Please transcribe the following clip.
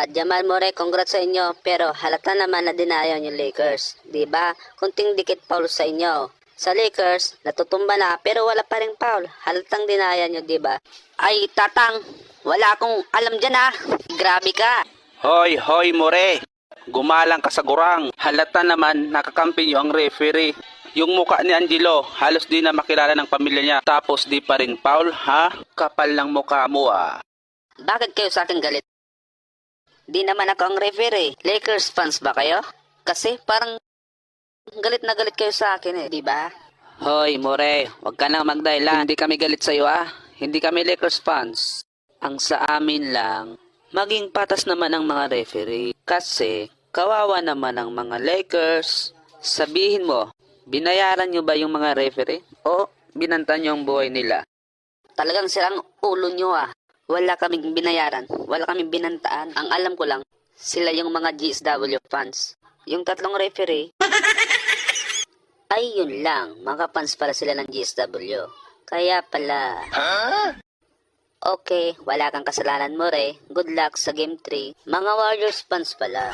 Jamal Murray, congrats sa inyo. Pero halata naman na dinayo yung Lakers. Diba? Kunting dikit foul sa inyo. Sa Lakers, natutumba na pero wala pa ring foul. Halatang dinaya nyo, diba? Ay, Tatang, wala akong alam dyan Grabe ka. Hoy, hoy, More. Gumalang ka sa gurang. Halata naman nakakampi niyo ang referee. Yung muka ni Angelo, halos di na makilala ng pamilya niya. Tapos di pa rin foul, ha? Kapal ng mukha mo, Bakit kayo sa akin galit? Di naman ako ang referee. Lakers fans ba kayo? Kasi parang galit na galit kayo sa akin di ba? Hoy, More, wag ka nang magdahilan. Hindi kami galit sa'yo, Hindi kami Lakers fans. Ang sa amin lang, maging patas naman ang mga referee. Kasi, kawawa naman ang mga Lakers. Sabihin mo, binayaran nyo ba yung mga referee? O binanta nyo ang buhay nila? Talagang sirang ulo nyo Wala kaming binayaran. Wala kaming binantaan. Ang alam ko lang, sila yung mga GSW fans. Yung tatlong referee, ay yun lang. Mga fans pala sila ng GSW. Kaya pala. Okay, wala kang kasalanan mo Good luck sa Game 3. Mga Warriors fans pala.